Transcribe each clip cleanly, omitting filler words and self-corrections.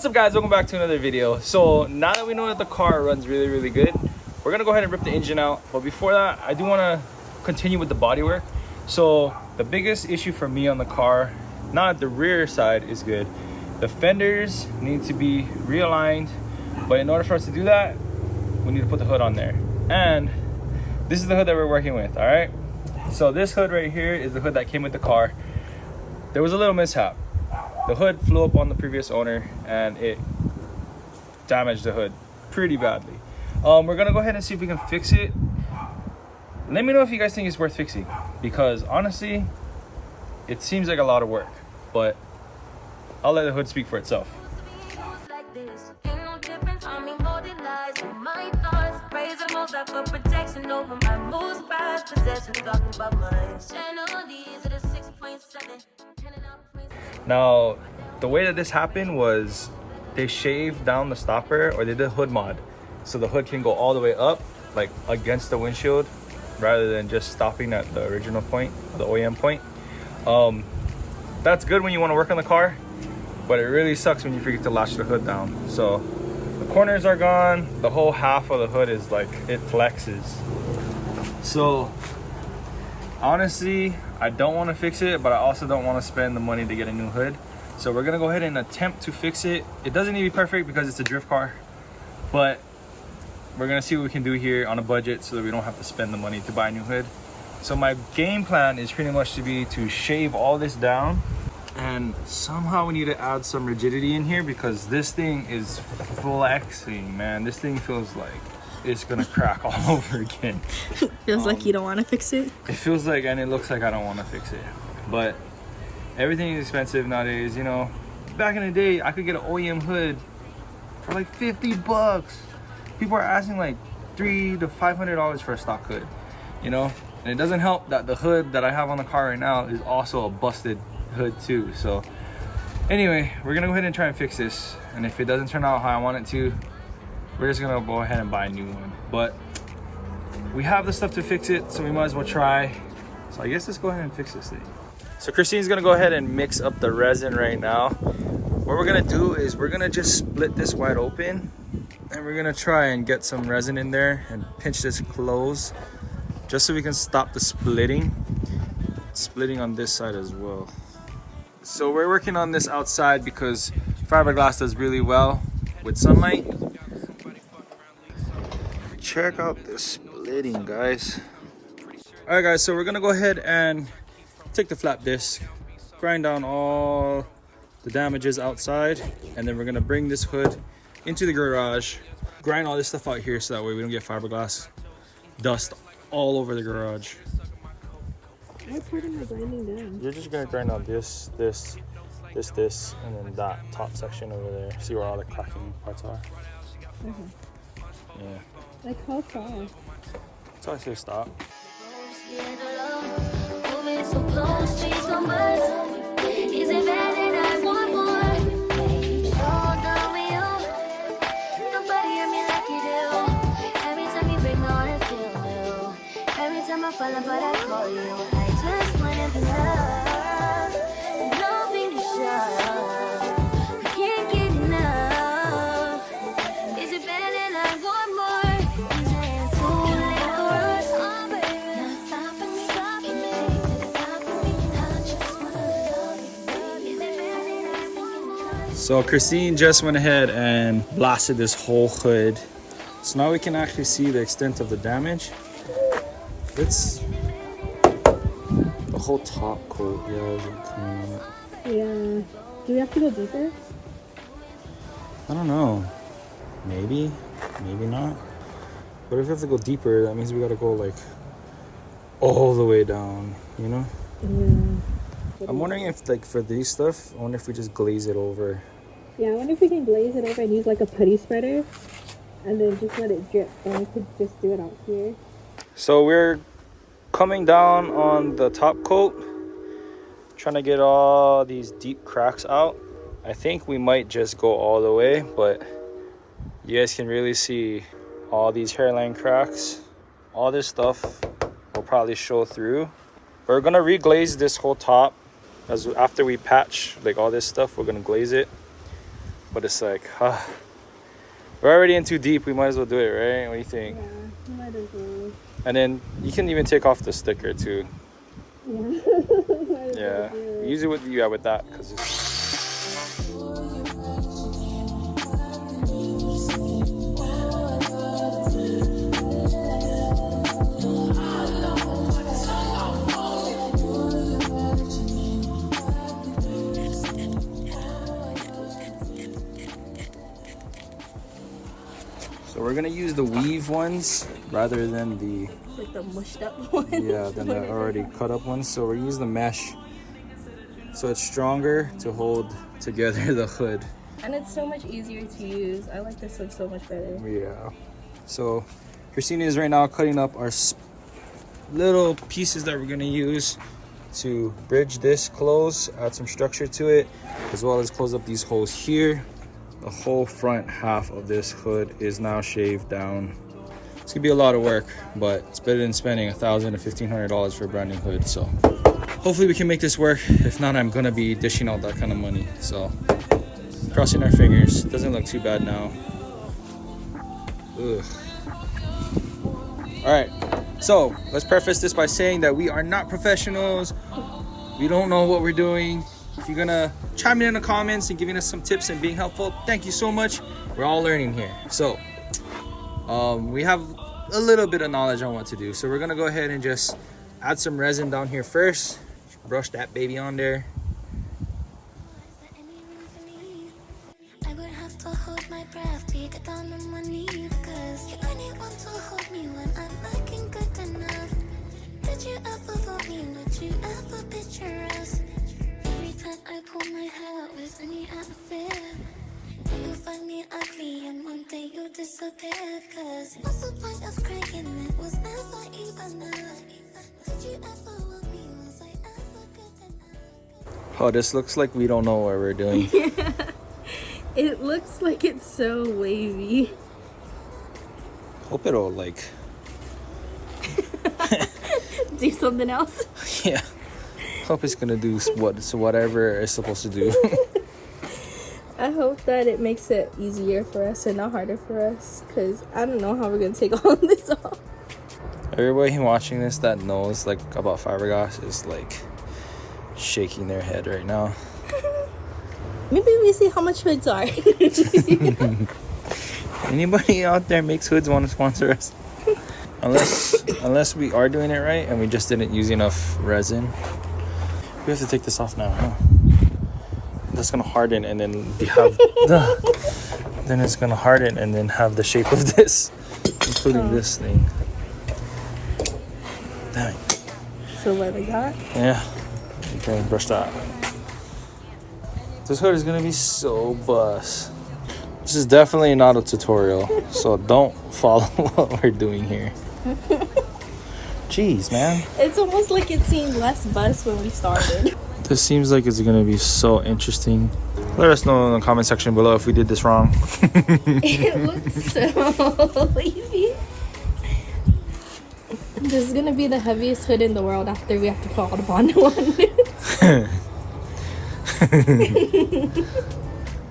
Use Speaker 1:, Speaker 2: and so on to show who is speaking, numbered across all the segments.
Speaker 1: What's up, guys? Welcome back to another video. So now that we know that the car runs really good, we're gonna go ahead and rip the engine out. But before that, I do want to continue with the bodywork. So the biggest issue for me on the car, not the rear side is good, the fenders need to be realigned. But in order for us to do that, we need to put the hood on there. And this is the hood that we're working with. All right, so this hood right here is the hood that came with the car. There was a little mishap. The hood flew up on the previous owner and it damaged the hood pretty badly. We're gonna go ahead and see if we can fix it. Let me know if you guys think it's worth fixing, because honestly, it seems like a lot of work, but I'll let the hood speak for itself. Now, the way that this happened was they shaved down the stopper, or they did hood mod, so the hood can go all the way up, like against the windshield, rather than just stopping at the original point, the OEM point. That's good when you want to work on the car, but it really sucks when you forget to latch the hood down. So the corners are gone, the whole half of the hood is like, it flexes. So honestly, I don't want to fix it, but I also don't want to spend the money to get a new hood. So we're gonna go ahead and attempt to fix it. It doesn't need to be perfect because it's a drift car, but we're gonna see what we can do here on a budget so that we don't have to spend the money to buy a new hood. So my game plan is pretty much to shave all this down, and somehow we need to add some rigidity in here because this thing is flexing, man. This thing feels like it's gonna crack all over again.
Speaker 2: Feels like you don't want to fix it.
Speaker 1: It feels like, and it looks like I don't want to fix it, but everything is expensive nowadays. You know, back in the day, I could get an OEM hood for like 50 bucks. People are asking like $300 to $500 for a stock hood, you know? And it doesn't help that the hood that I have on the car right now is also a busted hood too. So anyway, we're gonna go ahead and try and fix this. And if it doesn't turn out how I want it to, we're just gonna go ahead and buy a new one. But we have the stuff to fix it, so we might as well try. So I guess let's go ahead and fix this thing. So Christine's gonna go ahead and mix up the resin right now. What we're gonna do is we're gonna just split this wide open, and we're gonna try and get some resin in there and pinch this close, just so we can stop the splitting on this side as well. So we're working on this outside because fiberglass does really well with sunlight. Check out this splitting, guys. All right, guys, so we're gonna go ahead and take the flat disc, grind down all the damages outside, and then we're gonna bring this hood into the garage, grind all this stuff out here so that way we don't get fiberglass dust all over the garage.
Speaker 2: What part am I grinding down?
Speaker 1: You're just gonna grind down this, and then that top section over there. See where all the cracking parts are? Yeah.
Speaker 2: Like how far?
Speaker 1: It's always gonna stop. So Christine just went ahead and blasted this whole hood. So now we can actually see the extent of the damage. It's the whole top coat, yeah, is coming out.
Speaker 2: Yeah. Do we have to go deeper?
Speaker 1: I don't know. Maybe, maybe not. But if we have to go deeper, that means we gotta go like all the way down, you know?
Speaker 2: Yeah.
Speaker 1: I'm wondering if, like, for these stuff, I wonder if we just glaze it over.
Speaker 2: Yeah, I wonder if we can glaze it over and use like a putty spreader and then just let it drip. And we could just do it out here. So we're coming down on the top coat, trying to get all these deep cracks out. I think we might just go all the way, but you guys can really see all these hairline cracks. All this stuff will probably show through. We're gonna reglaze this whole top, as after we patch like all this stuff, we're gonna glaze it.
Speaker 1: but it's like, we're already in too deep. We might as well do it, right? What do you think?
Speaker 2: Yeah, might as well.
Speaker 1: And then you can even take off the sticker too.
Speaker 2: Yeah.
Speaker 1: Yeah. Use it with with that because it's. So we're gonna use the weave ones rather than the
Speaker 2: like the mushed up ones.
Speaker 1: Yeah, than the already cut up ones. So we're using the mesh, so it's stronger to hold together the hood.
Speaker 2: And it's so much easier to use. I like this one so much better.
Speaker 1: Yeah. So Christina is right now cutting up our little pieces that we're gonna use to bridge this close, add some structure to it, as well as close up these holes here. The whole front half of this hood is now shaved down. It's gonna be a lot of work, but it's better than spending $1,000 to $1,500 for a brand new hood. So hopefully we can make this work. If not, I'm gonna be dishing out that kind of money. So crossing our fingers. Doesn't look too bad now. Ugh. All right, so let's preface this by saying that we are not professionals. We don't know what we're doing. If you're gonna chime in the comments and giving us some tips and being helpful, thank you so much. We're all learning here. So we have a little bit of knowledge on what to do. So we're gonna go ahead and just add some resin down here first. Brush that baby on there.
Speaker 3: I would have to hold my breath to get down on my knees, cause you only want to hold me when I'm looking good enough. Did you ever vote me? Would you ever picture us? Every time I pull my hair out with any outfit, you find me ugly and one day you disappear. Cause what's the point of crying? It was never even enough. Did you ever want me? Was I ever good enough?
Speaker 1: Oh, this looks like we don't know what we're doing.
Speaker 2: Yeah. It looks like it's so wavy.
Speaker 1: Hope it'll like
Speaker 2: do something else.
Speaker 1: Yeah. Hope it's gonna do whatever it's supposed to do.
Speaker 2: I hope that it makes it easier for us and not harder for us, because I don't know how we're gonna take all this off.
Speaker 1: Everybody watching this that knows like about fiberglass is like shaking their head right now.
Speaker 2: Maybe we see how much hoods are.
Speaker 1: Anybody out there makes hoods want to sponsor us? Unless we are doing it right and we just didn't use enough resin. We have to take this off now, huh? That's gonna harden and then have then it's gonna harden and then have the shape of this, including this thing. Dang.
Speaker 2: So what we got?
Speaker 1: Yeah. You can brush that. This hood is gonna be so bust. This is definitely not a tutorial, so don't follow what we're doing here. Jeez, man.
Speaker 2: It's almost like it seemed less bust when we started.
Speaker 1: This seems like it's gonna be so interesting. Let us know in the comment section below if we did this wrong.
Speaker 2: It looks so wavy. This is gonna be the heaviest hood in the world after we have to put all the bond on.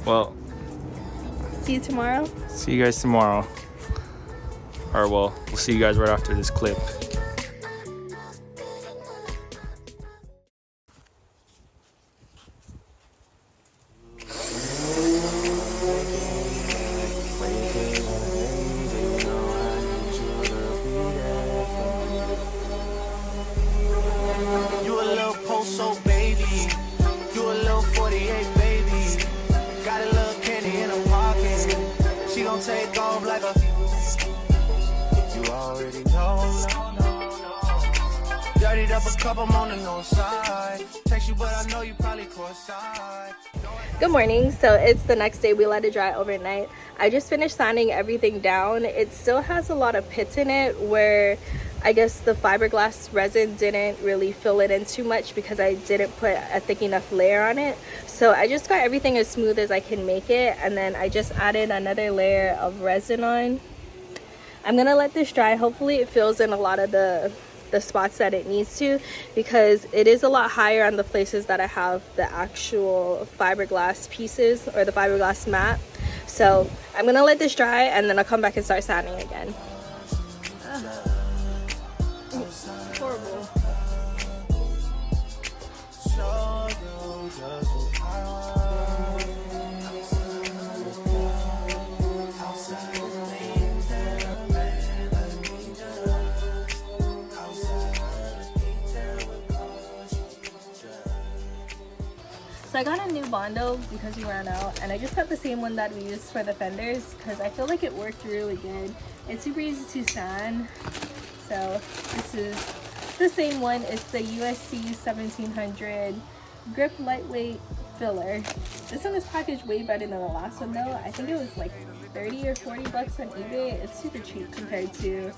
Speaker 1: Well,
Speaker 2: see you tomorrow.
Speaker 1: See you guys tomorrow. Or well, we'll see you guys right after this clip.
Speaker 4: You a little post-so baby. You a little 48 baby. Got a little candy in her pocket. She gon' take off like a. You already know. Dirtied up a cup, I'm on the north side. Text you, but I know you probably courtside.
Speaker 2: Good morning. So it's the next day. We let it dry overnight. I just finished sanding everything down. It still has a lot of pits in it where I guess the fiberglass resin didn't really fill it in too much because I didn't put a thick enough layer on it. So I just got everything as smooth as I can make it, and then I just added another layer of resin on. I'm gonna let this dry. Hopefully it fills in a lot of the the spots that it needs to, because it is a lot higher on the places that I have the actual fiberglass pieces or the fiberglass mat. So I'm gonna let this dry and then I'll come back and start sanding again. Horrible. So I got a new Bondo because we ran out, and I just got the same one that we used for the fenders because I feel like it worked really good. It's super easy to sand. So this is the same one. It's the USC 1700 grip lightweight filler. This one is packaged way better than the last one though. I think it was like 30 or 40 bucks on eBay. It's super cheap compared to,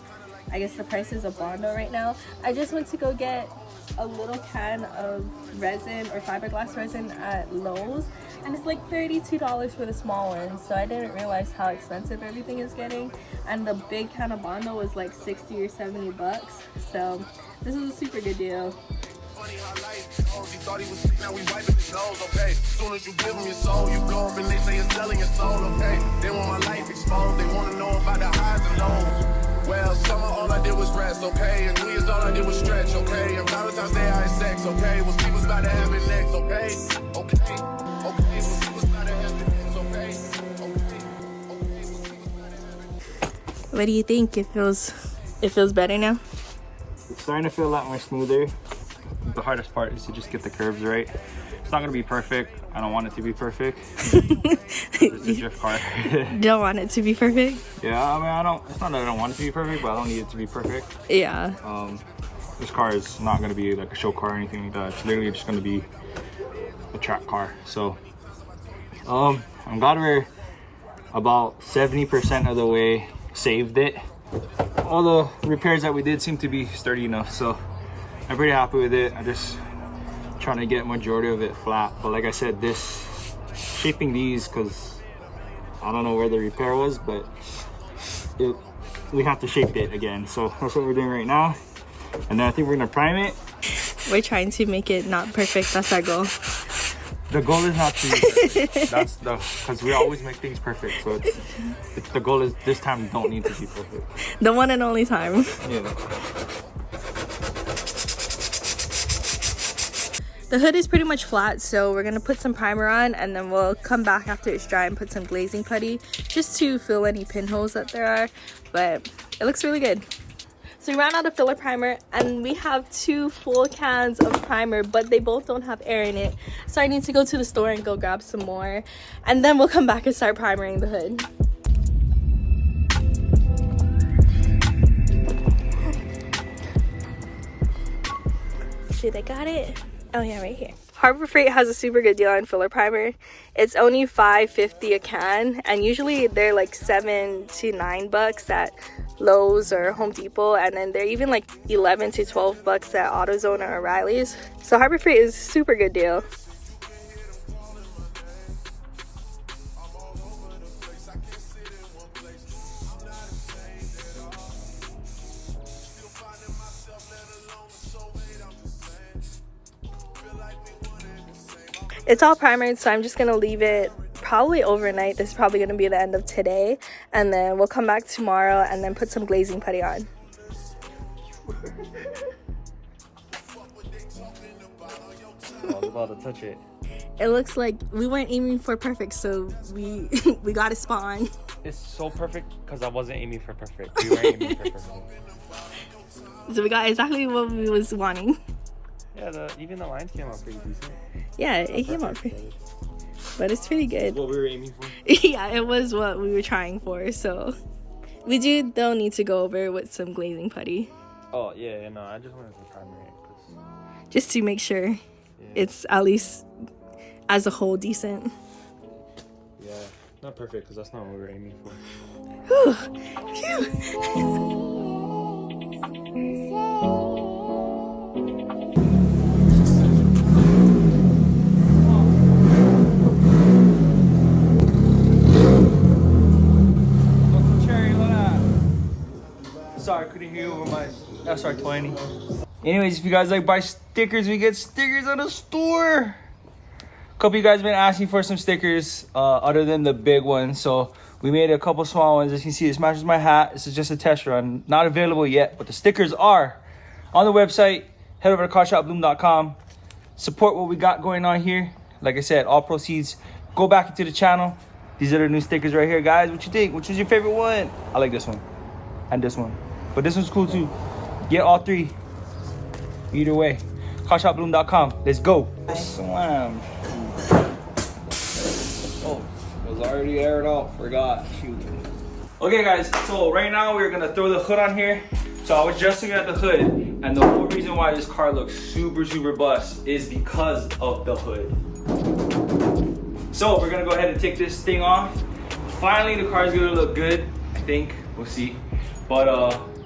Speaker 2: I guess, the prices of Bondo right now. I just went to go get a little can of resin or fiberglass resin at Lowe's, and it's like $32 for the small one, so I didn't realize how expensive everything is getting. And the big can of Bondo was like 60 or 70 bucks, so this is a super good deal.
Speaker 4: Funny how life goes. He thought he was sick, now we wiping his nose, okay? Soon as you give him your soul, you go up and they say you're selling your soul, okay? They want my life exposed, they want to know about the highs and lows. Well, summer all I did was rest, okay? And New Year's all I did was stretch, okay? And Valentine's Day I had sex, okay? We'll see what's about to happen next, okay? Okay, okay, we'll see what's about to happen next, okay? Okay, okay, we'll see what's about to happen.
Speaker 2: What do you think? It feels better now?
Speaker 1: It's starting to feel a lot more smoother. The hardest part is to just get the curves right. It's not gonna be perfect. I don't want it to be perfect. It's a drift car.
Speaker 2: Don't want it to be perfect?
Speaker 1: Yeah, I mean, it's not that I don't want it to be perfect, but I don't need it to be perfect.
Speaker 2: Yeah.
Speaker 1: This car is not gonna be like a show car or anything like that. It's literally just gonna be a track car. So, I'm glad we're about 70% of the way saved it. All the repairs that we did seem to be sturdy enough, so I'm pretty happy with it. I just trying to get majority of it flat, but like I said, shaping these, because I don't know where the repair was, but we have to shape it again, so that's what we're doing right now. And then I think we're gonna prime it.
Speaker 2: We're trying to make it not perfect. That's our goal.
Speaker 1: The goal is not to be perfect. That's because we always make things perfect, so it's the goal is this time we don't need to be perfect.
Speaker 2: The one and only time.
Speaker 1: Yeah.
Speaker 2: The hood is pretty much flat, so we're gonna put some primer on and then we'll come back after it's dry and put some glazing putty just to fill any pinholes that there are, but it looks really good. So we ran out of filler primer and we have 2 full cans of primer, but they both don't have air in it, so I need to go to the store and go grab some more, and then we'll come back and start primering the hood. Dude, I got it. Oh yeah, right here. Harbor Freight has a super good deal on filler primer. It's only $5.50 a can, and usually they're like $7 to $9 at Lowe's or Home Depot, and then they're even like $11 to $12 at AutoZone or O'Reilly's. So Harbor Freight is a super good deal. It's all primered, so I'm just gonna leave it probably overnight. This is probably gonna be the end of today, and then we'll come back tomorrow and then put some glazing putty on.
Speaker 1: I was about to touch it.
Speaker 2: It looks like we weren't aiming for perfect, so we we got a spot on.
Speaker 1: It's so perfect because I wasn't aiming for perfect. We were aiming for perfect.
Speaker 2: So we got exactly what we was wanting.
Speaker 1: Yeah, even the lines came out pretty decent.
Speaker 2: Yeah, it came out pretty, but it's pretty good.
Speaker 1: What we were aiming for?
Speaker 2: Yeah, it was what we were trying for, so we do though need to go over with some glazing putty.
Speaker 1: Oh yeah, no, I just wanted to primer it.
Speaker 2: Just to make sure it's at least as a whole decent.
Speaker 1: Yeah, not perfect because that's not what we were aiming for.
Speaker 2: Phew. Sorry, I couldn't hear you over my
Speaker 1: All-Star 20. Anyways, if you guys like buy stickers, we get stickers on the store. A couple of you guys been asking for some stickers other than the big ones. So we made a couple small ones. As you can see, this matches my hat. This is just a test run. Not available yet, but the stickers are on the website. Head over to carshopbloom.com. Support what we got going on here. Like I said, all proceeds go back into the channel. These are the new stickers right here, guys. What you think? Which is your favorite one? I like this one and this one, but this one's cool too. Get all three. Either way, carshopbloom.com. Let's go. Slam. Oh, it was already aired out. Forgot. Shoot. Okay, guys. So right now we're gonna throw the hood on here. So I was just looking at the hood, and the whole reason why this car looks super bust is because of the hood. So we're gonna go ahead and take this thing off. Finally, the car is gonna look good. I think. We'll see. But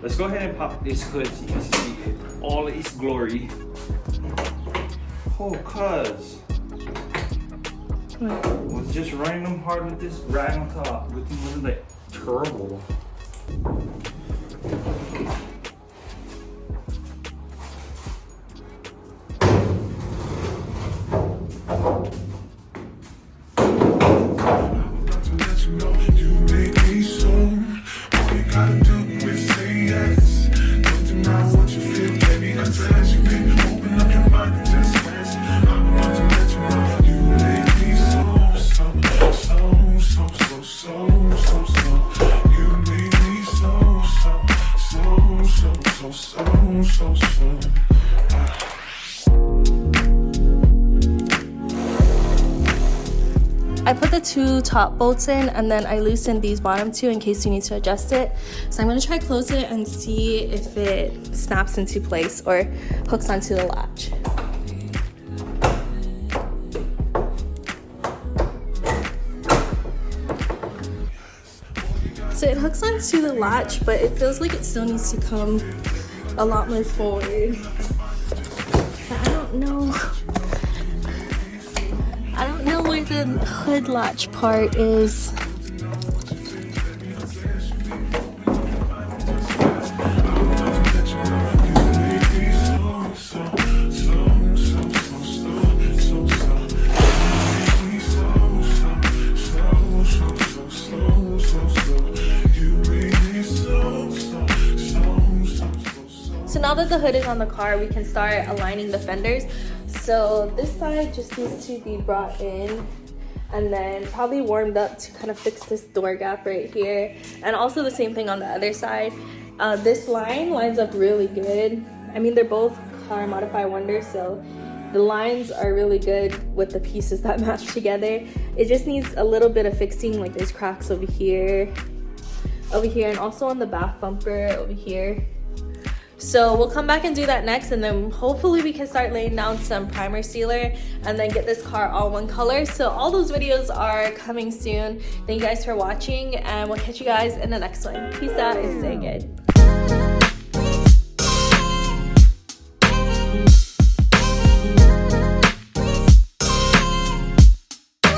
Speaker 1: let's go ahead and pop this hood so you can see it all its glory. Oh, cuz. Was just running them hard with this rag on top. Good thing wasn't like turbo.
Speaker 5: I put the two top bolts in and then I loosened these bottom two in case you need to adjust it. So I'm gonna try close it and see if it snaps into place or hooks onto the latch. So it hooks onto the latch, but it feels like it still needs to come a lot more forward. But I don't know where the hood latch part is. So now that the hood is on the car, we can start aligning the fenders. So this side just needs to be brought in and then probably warmed up to kind of fix this door gap right here. And also the same thing on the other side. This line lines up really good. I mean, they're both car modify wonders, so the lines are really good with the pieces that match together. It just needs a little bit of fixing, like there's cracks over here, and also on the back bumper over here. So we'll come back and do that next, and then hopefully we can start laying down some primer sealer and then get this car all one color. So all those videos are coming soon. Thank you guys for watching, and we'll catch you guys in the next one. Peace out and stay good.